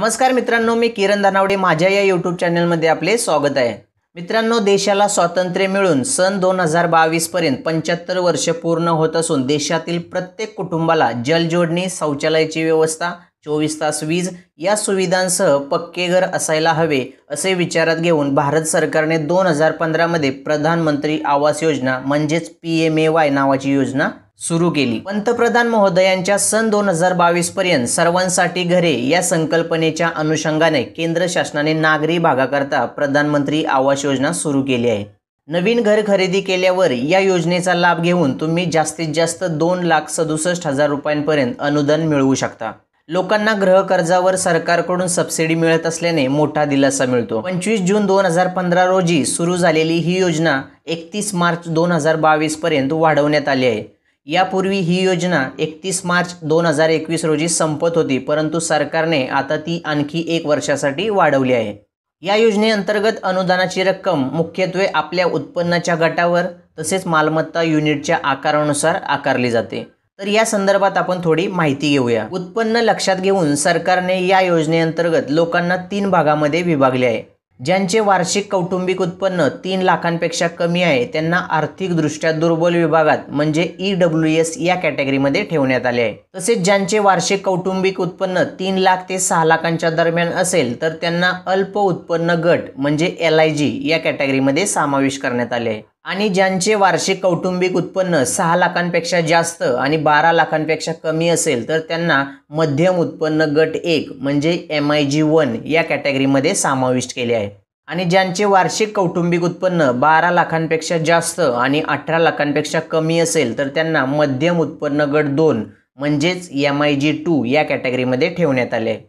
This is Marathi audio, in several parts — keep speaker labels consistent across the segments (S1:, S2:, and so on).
S1: नमस्कार मित्रांनो, मी किरण दानावडे माझ्या या YouTube चॅनलमध्ये आपले स्वागत आहे। मित्रांनो, देशाला स्वातंत्र्य मिळून सन 2022 पर्यंत 75 वर्ष पूर्ण होत असून देशातील प्रत्येक कुटुंबाला जल जोडणी, शौचालयाची व्यवस्था, 24 तास वीज या सुविधांसह पक्के घर असायला हवे असे विचारात घेऊन भारत सरकारने 2015 मध्ये प्रधानमंत्री आवास योजना म्हणजेच PMAY नावाची योजना सुरू केली। पंतप्रधान महोदयांच्या सन 2022 पर्यंत सर्वांसाठी घरे या संकल्पनेच्या अनुषंगाने केंद्र शासनाने नागरी भागाकरता प्रधानमंत्री आवास योजना सुरू केली आहे। नवीन घर खरेदी केल्यावर या योजनेचा लाभ घेऊन तुम्ही जास्तीत जास्त 2,67,000 रुपयांपर्यंत अनुदान मिळवू शकता। लोकांना गृह कर्जावर सरकारकडून सबसिडी मिळत असल्याने मोठा दिलासा मिळतो। 25 जून 2015 रोजी सुरू झालेली ही योजना 31 मार्च 2022 पर्यंत वाढवण्यात आली आहे। यापूर्वी ही योजना 31 मार्च 2021 रोजी संपत होती, परंतु सरकारने आता ती आणखी 1 वर्षासाठी वाढवली आहे। या योजनेअंतर्गत अनुदानाची रक्कम मुख्यत्वे आपल्या उत्पन्नाच्या गटावर तसेच मालमत्ता युनिटच्या आकारानुसार आकारली जाते। तर या संदर्भात आपण थोडी माहिती घेऊया। उत्पन्न लक्षात घेऊन सरकारने या योजनेअंतर्गत लोकांना 3 भागामध्ये विभागले आहे। ज्यांचे वार्षिक कौटुंबिक उत्पन्न 3 लाखांपेक्षा कमी आहे त्यांना आर्थिकदृष्ट्या दुर्बल विभागात म्हणजे EWS या कॅटेगरीमध्ये ठेवण्यात आले आहे। तसेच ज्यांचे वार्षिक कौटुंबिक उत्पन्न 3 लाख ते 6 लाखांच्या दरम्यान असेल तर त्यांना अल्प उत्पन्न गट म्हणजे LIG या कॅटेगरीमध्ये समावेश करण्यात आले आहे। आणि ज्यांचे वार्षिक कौटुंबिक उत्पन्न 6 लाखांपेक्षा जास्त आणि 12 लाखांपेक्षा कमी असेल तर त्यांना मध्यम उत्पन्न गट 1 म्हणजे MIG1 या कॅटेगरीमध्ये समाविष्ट केले आहे। आणि ज्यांचे वार्षिक कौटुंबिक उत्पन्न 12 लाखांपेक्षा जास्त आणि 18 लाखांपेक्षा कमी असेल तर त्यांना मध्यम उत्पन्न गट 2 म्हणजेच MIG2 या कॅटेगरीमध्ये ठेवण्यात आले आहे।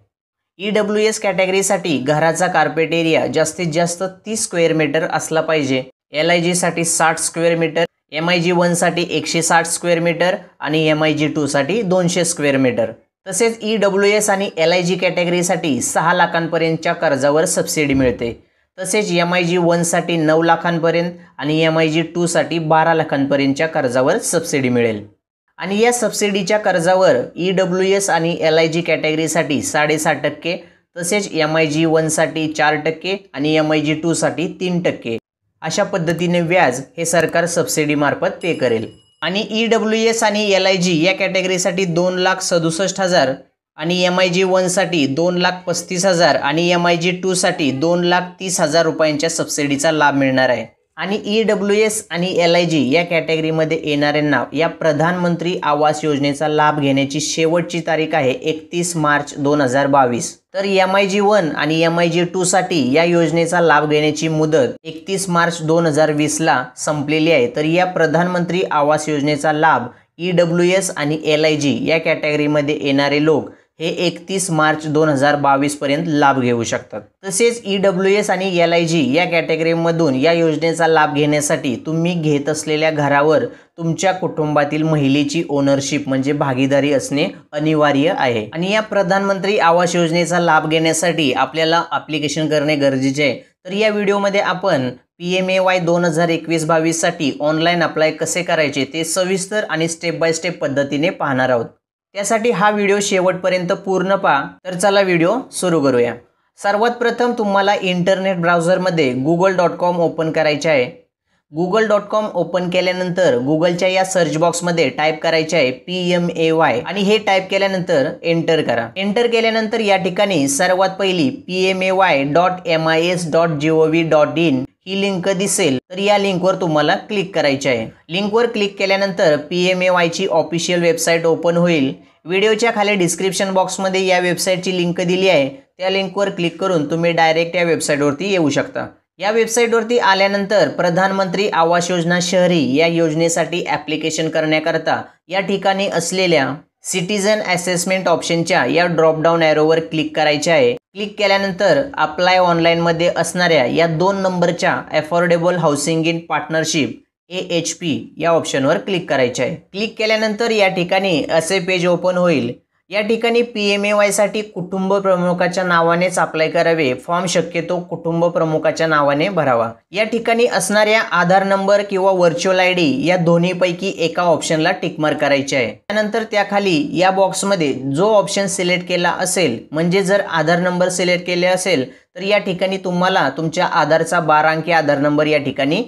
S1: EWS कॅटेगरीसाठी घराचा कार्पेट एरिया जास्तीत जास्त 30 स्क्वेअर मीटर असला पाहिजे। LIG साठी 60 स्क्वेअर मीटर, MIG1 साठी 160 स्क्वेअर मीटर आणि MIG2 साठी 200 स्क्वेअर मीटर। तसेच EWS आणि LIG कॅटेगरीसाठी 6 लाखांपर्यंतच्या कर्जावर सबसिडी मिळते। तसेच MIG1 साठी 9 लाखांपर्यंत आणि MIG2 साठी 12 लाखांपर्यंतच्या कर्जावर सबसिडी मिळेल। आणि या सबसिडीच्या कर्जावर EWS आणि LIG कॅटेगरीसाठी 6.5%, तसेच MIG1 साठी 4% आणि MIG2 साठी 3%। अशा पद्धतीने व्याज हे सरकार सबसिडी मार्फत पे करेल। आणि EWS आणि LIG या कॅटेगरीसाठी 2,67,000 आणि MIG1 साठी 2,35,000 आणि MIG2 साठी 2,30,000 रुपयांच्या सबसिडीचा लाभ मिळणार आहे। आणि EWS आणि LIG या कॅटेगरीमध्ये येणाऱ्यांना या प्रधानमंत्री आवास योजनेचा लाभ घेण्याची शेवटची तारीख आहे 31 मार्च 2022। तर MIG1 आणि MIG2 साठी या योजनेचा लाभ घेण्याची मुदत 31 मार्च 2020 ला संपलेली आहे। तर या प्रधानमंत्री आवास योजनेचा लाभ EWS आणि LIG या कॅटेगरीमध्ये येणारे लोक हे 31 मार्च 2022 पर्यंत लाभ घेऊ शकतात। तसेच EWS आणि LIG या कॅटेगरीमधून या योजनेचा लाभ घेण्यासाठी तुम्ही घेत असलेल्या घरावर तुमच्या कुटुंबातील महिलेची ओनरशिप म्हणजे भागीदारी असणे अनिवार्य आहे। आणि या प्रधानमंत्री आवास योजनेचा लाभ घेण्यासाठी आपल्याला ॲप्लिकेशन करणे गरजेचे आहे। तर या व्हिडिओमध्ये आपण PMAY 2021-22 साठी ऑनलाईन अप्लाय कसे करायचे ते सविस्तर आणि स्टेप बाय स्टेप पद्धतीने पाहणार आहोत। त्यासाठी हा व्हिडिओ शेवटपर्यंत पूर्ण पहा। तर चला व्हिडिओ सुरू करूया। सर्वात प्रथम तुम्हाला इंटरनेट ब्राउझरमध्ये google.com ओपन करायचे आहे। google.com ओपन केल्यानंतर गुगलच्या या सर्च बॉक्समध्ये टाईप करायचे आहे PMAY आणि हे टाईप केल्यानंतर एंटर करा। एंटर केल्यानंतर या ठिकाणी सर्वात पहिली PMAY.MIS.gov.in ही लिंक दिसेल। तर या लिंकवर तुम्हाला क्लिक करायचे आहे। लिंकवर क्लिक केल्यानंतर PMAY ची ऑफिशियल वेबसाईट ओपन होईल। व्हिडिओच्या खाली डिस्क्रिप्शन बॉक्समध्ये या वेबसाईटची लिंक दिली आहे, त्या लिंकवर क्लिक करून तुम्ही डायरेक्ट या वेबसाईटवरती येऊ शकता। या वेबसाईटवरती आल्यानंतर प्रधानमंत्री आवास योजना शहरी या योजनेसाठी ॲप्लिकेशन करण्याकरता या ठिकाणी असलेल्या सिटीजन असेसमेंट ऑप्शनच्या या ड्रॉप डाऊन ॲरोवर क्लिक करायचे आहे। क्लिक केल्यानंतर अप्लाय ऑनलाईनमध्ये असणाऱ्या या 2 नंबरच्या affordable housing in partnership AHP या ऑप्शनवर क्लिक करायचे आहे। क्लिक केल्यानंतर या ठिकाणी असे पेज ओपन होईल। या ठिकाणी PMAY साठी कुटुंब प्रमुखाच्या नावानेच अप्लाय करावे. फॉर्म शक्यतो कुटुंब प्रमुखाच्या नावाने भरावा. या ठिकाणी असणाऱ्या आधार नंबर किंवा व्हर्च्युअल ID या दोन्हीपैकी एका ऑप्शनला टिक मार्क करायचे आहे. त्यानंतर त्याखाली या बॉक्समध्ये जो ऑप्शन सिलेक्ट केला असेल, म्हणजे जर आधार नंबर सिलेक्ट केले असेल तर या ठिकाणी तुम्हाला तुमच्या आधारचा 12 अंकी आधार नंबर या ठिकाणी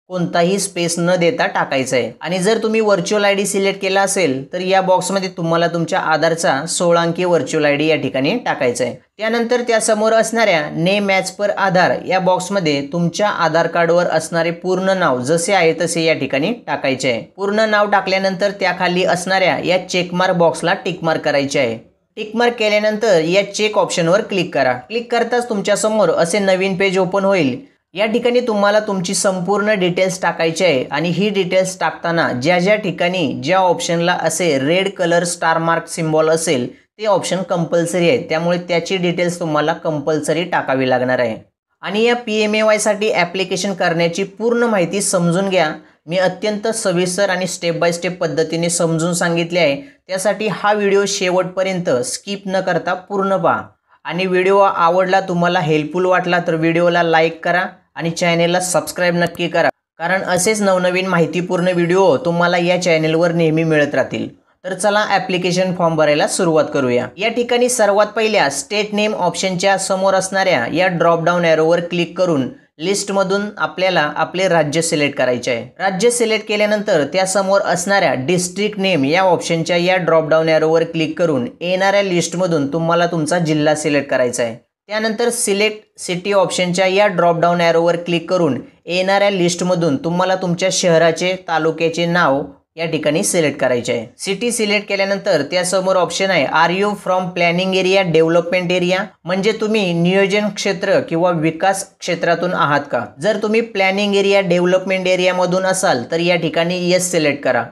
S1: कोणताही स्पेस न देता टाकायचा आहे. आणि जर तुम्ही व्हर्च्युअल ID सिलेक्ट केला असेल तर या बॉक्समध्ये तुम्हाला तुमच्या आधारचा 16 अंकी व्हर्च्युअल ID या ठिकाणी टाकायचा आहे. त्यानंतर त्यासमोर असणाऱ्या नेम ॲज पर आधार या बॉक्समध्ये तुमच्या आधार कार्डवर असणारे पूर्ण नाव जसे आहे तसे या ठिकाणी टाकायचे आहे. पूर्ण नाव टाकल्यानंतर त्याखाली असणाऱ्या या चेकमार्क बॉक्सला टिक मार्क करायचे आहे. टिक मार्क केल्यानंतर या चेक ऑप्शनवर क्लिक करा. क्लिक करताच तुमच्यासमोर असे नवीन पेज ओपन होईल. या ठिकाणी तुम्हाला तुमची संपूर्ण डिटेल्स टाकायची आहे आणि ही डिटेल्स टाकताना ज्या ज्या ठिकाणी ज्या ऑप्शनला असे red colour star mark symbol असेल ते ऑप्शन कंपल्सरी आहे. त्यामुळे त्याची डिटेल्स तुम्हाला कंपल्सरी टाकावी लागणार आहे. आणि या PMAY साठी ॲप्लिकेशन करण्याची पूर्ण माहिती समजून घ्या. मी अत्यंत सविस्तर आणि स्टेप बाय स्टेप पद्धतीने समजून सांगितले आहे. त्यासाठी हा व्हिडिओ शेवटपर्यंत स्किप न करता पूर्ण पहा. आणि व्हिडिओ आवडला, तुम्हाला हेल्पफुल वाटला तर व्हिडिओला लाईक करा आणि चॅनेलला सबस्क्राईब नक्की करा. कारण असेच नवनवीन माहितीपूर्ण व्हिडिओ तुम्हाला या चॅनेलवर नेहमी मिळत राहतील. तर चला ॲप्लिकेशन फॉर्म भरायला सुरुवात करूया. या ठिकाणी सर्वात पहिल्या स्टेट नेम ऑप्शनच्या समोर असणाऱ्या या ड्रॉप डाऊन ॲरोवर क्लिक करून लिस्टमधून आपल्याला आपले राज्य सिलेक्ट करायचे आहे. राज्य सिलेक्ट केल्यानंतर त्यासमोर असणाऱ्या डिस्ट्रिक्ट नेम या ऑप्शनच्या या ड्रॉप डाऊन ॲरोवर क्लिक करून येणाऱ्या लिस्टमधून तुम्हाला तुमचा जिल्हा सिलेक्ट करायचा आहे. त्यानंतर सिलेक्ट सिटी ऑप्शनच्या या ड्रॉप डाऊन ॲरोवर क्लिक करून येणाऱ्या लिस्टमधून तुम्हाला तुमच्या शहराचे तालुक्याचे नाव या ठिकाणी सिलेक्ट करायचे आहे. सिटी सिलेक्ट केल्यानंतर त्यासमोर ऑप्शन आहे are you from planning area development area, म्हणजे तुम्ही नियोजन क्षेत्र किंवा विकास क्षेत्रातून आहात का. जर तुम्ही प्लॅनिंग एरिया डेव्हलपमेंट एरियामधून असाल तर या ठिकाणी येस सिलेक्ट करा.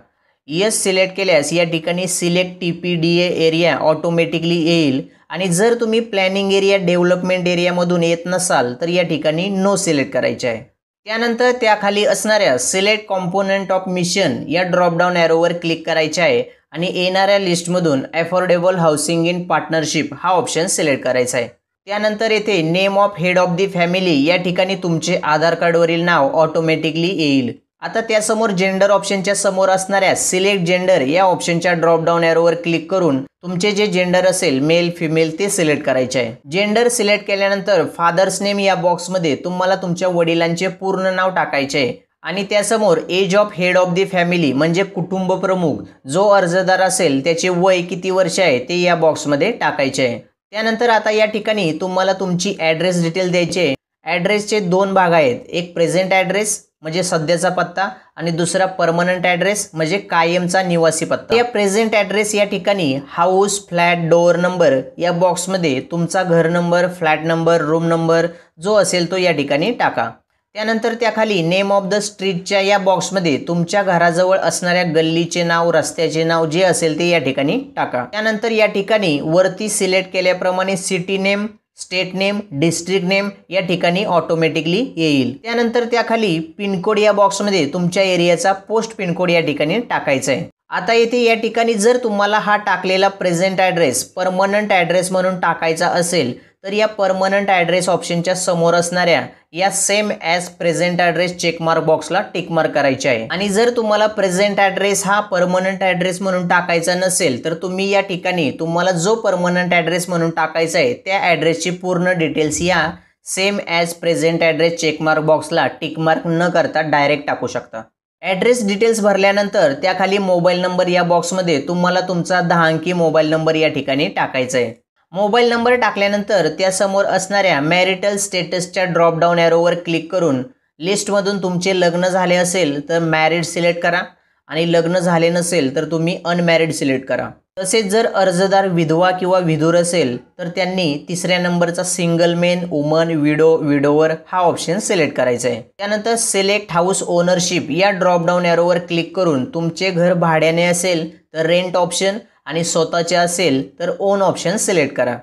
S1: येस सिलेक्ट केल्यास या ठिकाणी सिलेक्ट TPDA एरिया ऑटोमॅटिकली येईल. आणि जर तुम्ही प्लॅनिंग एरिया डेव्हलपमेंट एरियामधून येत नसाल तर या ठिकाणी नो सिलेक्ट करायचे आहे. त्यानंतर त्याखाली असणाऱ्या सिलेक्ट कॉम्पोनंट ऑफ मिशन या ड्रॉपडाऊन ॲरोवर क्लिक करायचे आहे आणि येणाऱ्या लिस्टमधून अफोर्डेबल हाऊसिंग इन पार्टनरशिप हा ऑप्शन सिलेक्ट करायचा आहे. त्यानंतर येथे name of head of the family या ठिकाणी तुमचे आधार कार्डवरील नाव ऑटोमॅटिकली येईल. आता त्यासमोर जेंडर ऑप्शनच्या समोर असणाऱ्या सिलेक्ट जेंडर या ऑप्शनच्या ड्रॉपडाऊन ॲरोवर क्लिक करून तुमचे जे जेंडर असेल मेल फिमेल ते सिलेक्ट करायचे आहे. जेंडर सिलेक्ट केल्यानंतर फादर्स नेम या बॉक्समध्ये तुम्हाला तुमच्या वडिलांचे पूर्ण नाव टाकायचे आहे. आणि त्यासमोर age of head of the family म्हणजे कुटुंब प्रमुख जो अर्जदार असेल त्याचे वय किती वर्ष आहे ते या बॉक्समध्ये टाकायचे आहे. त्यानंतर आता या ठिकाणी तुम्हाला तुमची ॲड्रेस डिटेल द्यायचे. ॲड्रेसचे 2 भाग आहेत. एक प्रेझेंट ॲड्रेस म्हणजे सध्याचा पत्ता आणि दुसरा परमनंट ॲड्रेस म्हणजे कायमचा निवासी पत्ता. या प्रेझेंट ॲड्रेस या ठिकाणी हाऊस फ्लॅट डोअर नंबर या बॉक्समध्ये तुमचा घर number flat number room number जो असेल तो या ठिकाणी टाका. त्यानंतर त्याखाली नेम ऑफ द स्ट्रीटच्या या बॉक्समध्ये तुमच्या घराजवळ असणाऱ्या गल्लीचे नाव रस्त्याचे नाव जे असेल ते या ठिकाणी टाका. त्यानंतर या ठिकाणी वरती सिलेक्ट केल्याप्रमाणे city name state name district name या ठिकाणी ऑटोमॅटिकली येईल. त्यानंतर त्याखाली पिनकोड या बॉक्समध्ये तुमच्या एरियाचा पोस्ट पिनकोड या ठिकाणी टाकायचा आहे. आता येथे या ठिकाणी जर तुम्हाला हा टाकलेला प्रेझेंट ॲड्रेस परमनंट ॲड्रेस म्हणून टाकायचा असेल तर या परमनंट ॲड्रेस ऑप्शनच्या समोर असणाऱ्या या same as present address checkmark बॉक्सला टिकमार्क करायचे आहे. आणि जर तुम्हाला प्रेझेंट ॲड्रेस हा परमनंट ॲड्रेस म्हणून टाकायचा नसेल तर तुम्ही या ठिकाणी तुम्हाला जो परमनंट ॲड्रेस म्हणून टाकायचा आहे त्या ॲड्रेसची पूर्ण डिटेल्स या same as present address checkmark बॉक्सला टिकमार्क न करता डायरेक्ट टाकू शकता. ॲड्रेस डिटेल्स भरल्यानंतर त्याखाली मोबाईल नंबर या बॉक्समध्ये तुम्हाला तुमचा 10 अंकी मोबाईल नंबर या ठिकाणी टाकायचा आहे. मोबाईल नंबर टाकल्यानंतर त्यासमोर असणाऱ्या मॅरिटल स्टेटसच्या ड्रॉपडाऊन ॲरोवर क्लिक करून लिस्टमधून तुमचे लग्न झाले असेल तर मॅरिड सिलेक्ट करा आणि लग्न झाले नसेल तर तुम्ही अनमॅरिड सिलेक्ट करा. तसेच जर अर्जदार विधवा किंवा विधूर असेल तर त्यांनी 3ऱ्या नंबरचा single main woman widow widower हा ऑप्शन सिलेक्ट करायचा आहे. त्यानंतर सिलेक्ट हाऊस ओनरशिप या ड्रॉपडाऊन ॲरोवर क्लिक करून तुमचे घर भाड्याने असेल तर रेंट ऑप्शन आणि स्वतःचे असेल तर ओन ऑप्शन सिलेक्ट करा.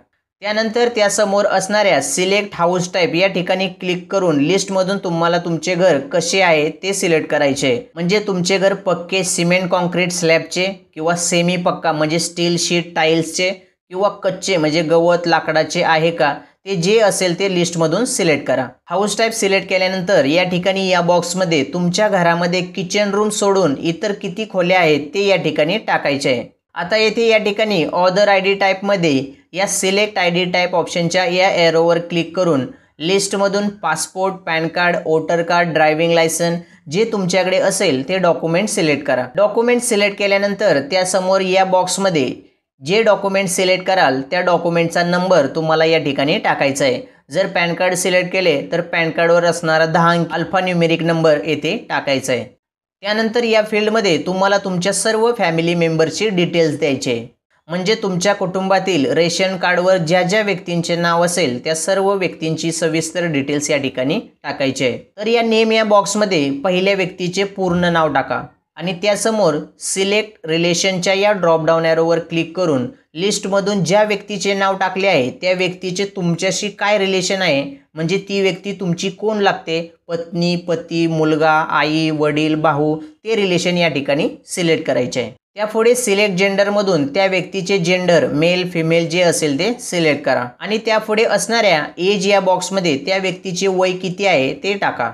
S1: त्यानंतर त्यासमोर असणाऱ्या सिलेक्ट हाऊस टाईप या ठिकाणी क्लिक करून लिस्टमधून तुम्हाला तुमचे घर कसे आहे ते सिलेक्ट करायचे. म्हणजे तुमचे घर पक्के सिमेंट कॉन्क्रीट स्लॅबचे किंवा सेमी पक्का म्हणजे स्टील शीट टाईल्सचे किंवा कच्चे म्हणजे गवत लाकडाचे आहे का, ते जे असेल ते लिस्टमधून सिलेक्ट करा. हाऊस टाईप सिलेक्ट केल्यानंतर या ठिकाणी या बॉक्समध्ये तुमच्या घरामध्ये किचन रूम सोडून इतर किती खोल्या आहेत ते या ठिकाणी टाकायचे आहे. आता येथे या ठिकाणी ऑदर आयडी टाईपमध्ये या सिलेक्ट आयडी टाईप ऑप्शनच्या या एरोवर क्लिक करून लिस्टमधून passport, pan card, voter card, driving licence जे तुमच्याकडे असेल ते डॉक्युमेंट सिलेक्ट करा. डॉक्युमेंट सिलेक्ट केल्यानंतर त्यासमोर या बॉक्समध्ये जे डॉक्युमेंट सिलेक्ट कराल त्या डॉक्युमेंटचा नंबर तुम्हाला या ठिकाणी टाकायचा आहे. जर पॅन कार्ड सिलेक्ट केले तर पॅन कार्डवर असणारा 10 अंक अल्फान्यूमेरिक नंबर येथे टाकायचा आहे. त्यानंतर या फील्डमध्ये तुम्हाला तुमच्या सर्व फॅमिली मेंबरची डिटेल्स द्यायचे. म्हणजे तुमच्या कुटुंबातील रेशन कार्डवर ज्या ज्या व्यक्तींचे नाव असेल त्या सर्व व्यक्तींची सविस्तर डिटेल्स या ठिकाणी टाकायचे आहे. तर या नेम या बॉक्समध्ये पहिल्या व्यक्तीचे पूर्ण नाव टाका आणि त्यासमोर सिलेक्ट रिलेशनच्या या ड्रॉपडाऊन एरोवर क्लिक करून लिस्टमधून ज्या व्यक्तीचे नाव टाकले आहे त्या व्यक्तीचे तुमच्याशी काय रिलेशन आहे, म्हणजे ती व्यक्ती तुमची कोण लागते, पत्नी, पती, मुलगा, आई, वडील, भाऊ, ते रिलेशन या ठिकाणी सिलेक्ट करायचे आहे. त्यापुढे सिलेक्ट जेंडरमधून त्या व्यक्तीचे जेंडर मेल फिमेल जे असेल ते सिलेक्ट करा आणि त्यापुढे असणाऱ्या एज या बॉक्समध्ये त्या व्यक्तीचे वय किती आहे ते टाका.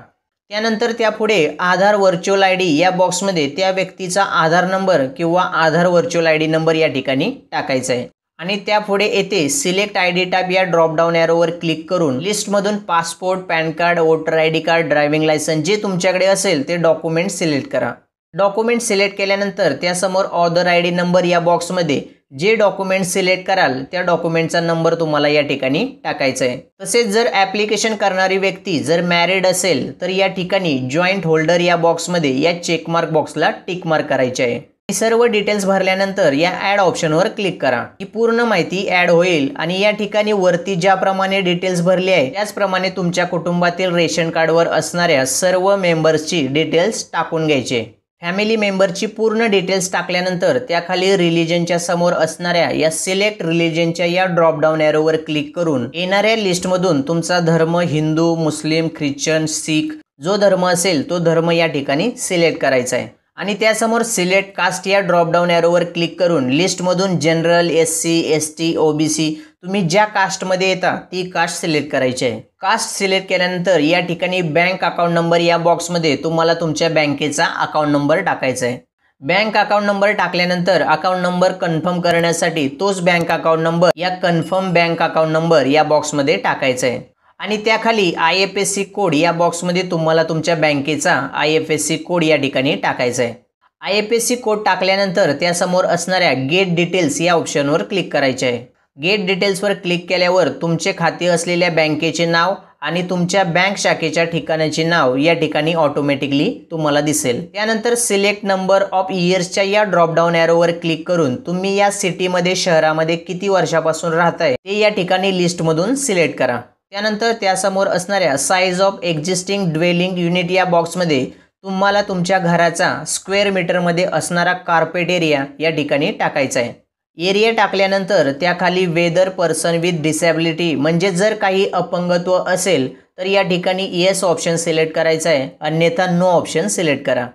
S1: त्यानंतर त्यापुढे आधार व्हर्च्युअल आय डी या बॉक्समध्ये त्या व्यक्तीचा आधार नंबर किंवा Aadhaar virtual I D number या ठिकाणी टाकायचा आहे आणि त्यापुढे येथे सिलेक्ट आय डी टाईप या ड्रॉपडाऊन एरोवर क्लिक करून लिस्टमधून passport, pan card, voter I D card, driving licence जे तुमच्याकडे असेल ते डॉक्युमेंट सिलेक्ट करा. डॉक्युमेंट सिलेक्ट केल्यानंतर त्यासमोर ऑदर आय डी नंबर या बॉक्समध्ये जे डॉक्युमेंट सिलेक्ट कराल त्या डॉक्युमेंटचा नंबर तुम्हाला या ठिकाणी टाकायचा आहे. तसेच जर ॲप्लिकेशन करणारी व्यक्ती जर मॅरिड असेल तर या ठिकाणी जॉईंट होल्डर या बॉक्समध्ये या चेकमार्क बॉक्सला टिक मार्क करायचे आहे. सर्व डिटेल्स भरल्यानंतर या ॲड ऑप्शनवर क्लिक करा. ही पूर्ण माहिती ॲड होईल आणि या ठिकाणी वरती ज्याप्रमाणे डिटेल्स भरली आहे त्याचप्रमाणे तुमच्या कुटुंबातील रेशन कार्डवर असणाऱ्या सर्व मेंबर्सची डिटेल्स टाकून घ्यायचे. फॅमिली मेंबरची पूर्ण डिटेल्स टाकल्यानंतर त्याखाली रिलिजनच्या समोर असणाऱ्या या सिलेक्ट रिलिजनच्या या ड्रॉपडाऊन एरोवर क्लिक करून येणाऱ्या लिस्टमधून तुमचा धर्म हिंदू, मुस्लिम, ख्रिश्चन, शीख जो धर्म असेल तो धर्म या ठिकाणी सिलेक्ट करायचा आहे आणि त्यासमोर सिलेक्ट कास्ट या ड्रॉपडाऊन एरोवर क्लिक करून लिस्टमधून जनरल, SC, ST, OBC तुम्ही ज्या कास्टमध्ये येता ती कास्ट सिलेक्ट करायची आहे. कास्ट सिलेक्ट केल्यानंतर या ठिकाणी बँक अकाउंट नंबर या बॉक्समध्ये तुम्हाला तुमच्या बँकेचा अकाउंट नंबर टाकायचा आहे. बँक अकाउंट नंबर टाकल्यानंतर अकाउंट नंबर कन्फर्म करण्यासाठी तोच बँक अकाउंट नंबर या कन्फर्म बँक अकाउंट नंबर या बॉक्समध्ये टाकायचा आहे आणि त्याखाली IFSC कोड या बॉक्समध्ये तुम्हाला तुमच्या बँकेचा IFSC कोड या ठिकाणी टाकायचा आहे. IFSC कोड टाकल्यानंतर त्यासमोर असणाऱ्या गेट डिटेल्स या ऑप्शनवर क्लिक करायचे आहे. गेट डिटेल्सवर क्लिक केल्यावर तुमचे खाते असलेल्या बँकेचे नाव आणि तुमच्या बँक शाखेच्या ठिकाणाचे नाव या ठिकाणी ऑटोमॅटिकली तुम्हाला दिसेल. त्यानंतर सिलेक्ट नंबर ऑफ इयर्सच्या या ड्रॉपडाऊन एरोवर क्लिक करून तुम्ही या सिटीमध्ये शहरामध्ये किती वर्षापासून राहताय ते या ठिकाणी लिस्टमधून सिलेक्ट करा. त्यानंतर त्यासमोर असणाऱ्या size of existing dwelling unit या बॉक्समध्ये तुम्हाला तुमच्या घराचा स्क्वेअर मीटरमध्ये असणारा कार्पेट एरिया या ठिकाणी टाकायचा आहे. एरिया टाकल्यानंतर त्याखाली वेदर पर्सन विथ डिसॅबिलिटी म्हणजे जर काही अपंगत्व असेल तर या ठिकाणी येस ऑप्शन सिलेक्ट करायचा आहे, अन्यथा नो ऑप्शन सिलेक्ट करा.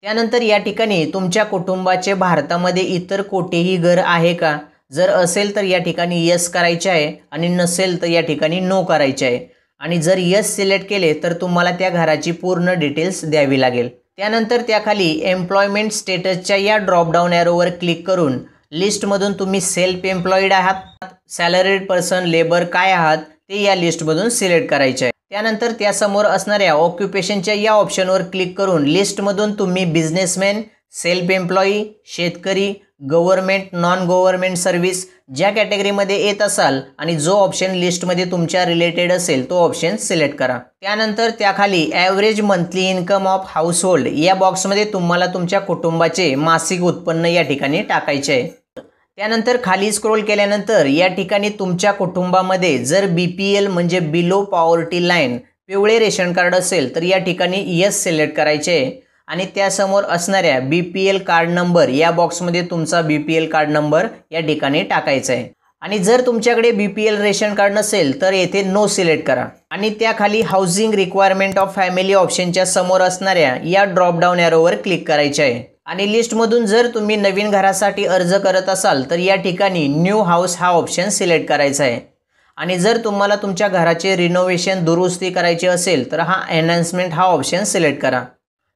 S1: त्यानंतर या ठिकाणी तुमच्या कुटुंबाचे भारतामध्ये इतर कोठेही घर आहे का, जर असेल तर या ठिकाणी येस करायचे आहे आणि नसेल तर या ठिकाणी नो करायचे आहे आणि जर येस सिलेक्ट केले तर तुम्हाला त्या घराची पूर्ण डिटेल्स द्यावी लागेल. त्यानंतर त्याखाली एम्प्लॉयमेंट स्टेटसच्या या ड्रॉपडाऊन एरोवर क्लिक करून लिस्टमधून तुम्ही सेल्फ एम्प्लॉईड आहात, सॅलरीड पर्सन, लेबर काय आहात ते या लिस्टमधून सिलेक्ट करायचे आहे. त्यानंतर त्यासमोर असणाऱ्या ऑक्युपेशनच्या या ऑप्शनवर क्लिक करून लिस्टमधून तुम्ही बिझनेसमॅन, सेल्फ एम्प्लॉई, शेतकरी, गव्हर्नमेंट, नॉन गव्हर्नमेंट सर्व्हिस ज्या कॅटेगरीमध्ये येत असाल आणि जो ऑप्शन लिस्टमध्ये तुमच्या रिलेटेड असेल तो ऑप्शन सिलेक्ट करा. त्यानंतर त्याखाली average monthly income of household या बॉक्समध्ये तुम्हाला तुमच्या कुटुंबाचे मासिक उत्पन्न या ठिकाणी टाकायचे आहे. त्यानंतर खाली स्क्रोल केल्यानंतर या ठिकाणी तुमच्या कुटुंबामध्ये जर BPL म्हणजे बिलो पॉवर्टी लाईन पिवळे रेशन कार्ड असेल तर या ठिकाणी येस सिलेक्ट करायचे आहे आणि त्यासमोर असणाऱ्या BPL कार्ड नंबर या बॉक्समध्ये तुमचा BPL कार्ड नंबर या ठिकाणी टाकायचा आहे. आणि जर तुमच्याकडे BPL रेशन कार्ड नसेल तर येथे नो सिलेक्ट करा आणि त्याखाली हाऊसिंग रिक्वायरमेंट ऑफ फॅमिली ऑप्शनच्या समोर असणाऱ्या या ड्रॉप डाऊन एरोवर क्लिक करायचे आहे आणि लिस्टमधून जर तुम्ही नवीन घरासाठी अर्ज करत असाल तर या ठिकाणी न्यू हाऊस हा ऑप्शन सिलेक्ट करायचा आहे आणि जर तुम्हाला तुमच्या घराचे रिनोव्हेशन दुरुस्ती करायची असेल तर हा एनहान्समेंट हा ऑप्शन सिलेक्ट करा।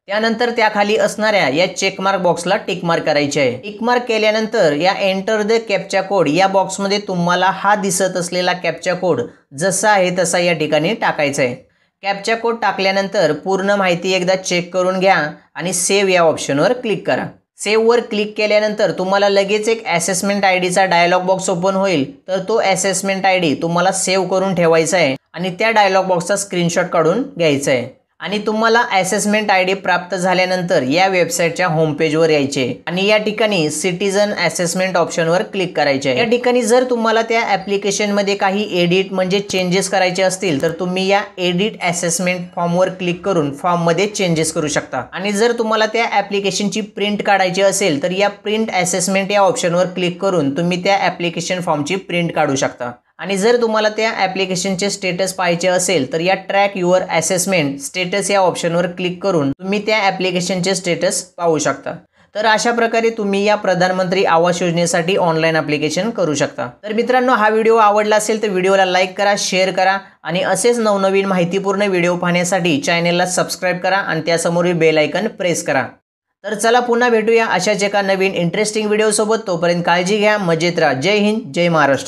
S1: त्यानंतर त्याखाली असणाऱ्या या चेकमार्क बॉक्सला टिकमार्क करायचे आहे। टिकमार्क केल्यानंतर या एंटर द कॅप्चा कोड या बॉक्समध्ये तुम्हाला हा दिसत असलेला कॅप्चा कोड जसा आहे तसा या ठिकाणी टाकायचा आहे। कॅप्चा कोड टाकल्यानंतर पूर्ण माहिती एकदा चेक करून घ्या आणि सेव्ह या ऑप्शनवर क्लिक करा। सेव्हवर क्लिक केल्यानंतर तुम्हाला लगेच एक असेसमेंट आयडीचा डायलॉग बॉक्स ओपन होईल, तर तो असेसमेंट आयडी तुम्हाला सेव्ह करून ठेवायचा आहे आणि त्या डायलॉग बॉक्सचा स्क्रीनशॉट काढून घ्यायचा आहे आणि तुम्हाला असेसमेंट आयडी प्राप्त झाल्यानंतर या वेबसाईटच्या होम पेजवर यायचे आणि या ठिकाणी सिटीजन असेसमेंट ऑप्शनवर क्लिक करायचे। या ठिकाणी जर तुम्हाला त्या ॲप्लिकेशनमध्ये काही एडिट म्हणजे चेंजेस करायचे असतील तर तुम्ही या एडिट असेसमेंट फॉर्मवर क्लिक करून फॉर्ममध्ये चेंजेस करू शकता आणि जर तुम्हाला त्या ॲप्लिकेशनची प्रिंट काढायची असेल तर या प्रिंट असेसमेंट या ऑप्शनवर क्लिक करून तुम्ही त्या ॲप्लिकेशन फॉर्मची प्रिंट काढू शकता आणि जर तुम्हाला त्या ॲप्लिकेशनचे स्टेटस पाहायचे असेल तर या ट्रॅक युअर असेसमेंट स्टेटस या ऑप्शनवर क्लिक करून तुम्ही त्या ॲप्लिकेशनचे स्टेटस पाहू शकता। तर अशा प्रकारे तुम्ही या प्रधानमंत्री आवास योजनेसाठी ऑनलाईन ॲप्लिकेशन करू शकता। तर मित्रांनो, हा व्हिडिओ आवडला असेल तर व्हिडिओला लाईक करा, शेअर करा आणि असेच नवनवीन माहितीपूर्ण व्हिडिओ पाहण्यासाठी चॅनेलला सबस्क्राईब करा आणि त्यासमोरील बेल आयकन प्रेस करा। तर चला पुन्हा भेटूया अशाच एका नवीन इंटरेस्टिंग व्हिडिओ सोबत। तोपर्यंत काळजी घ्या, मजेत राहा। जय हिंद, जय महाराष्ट्र।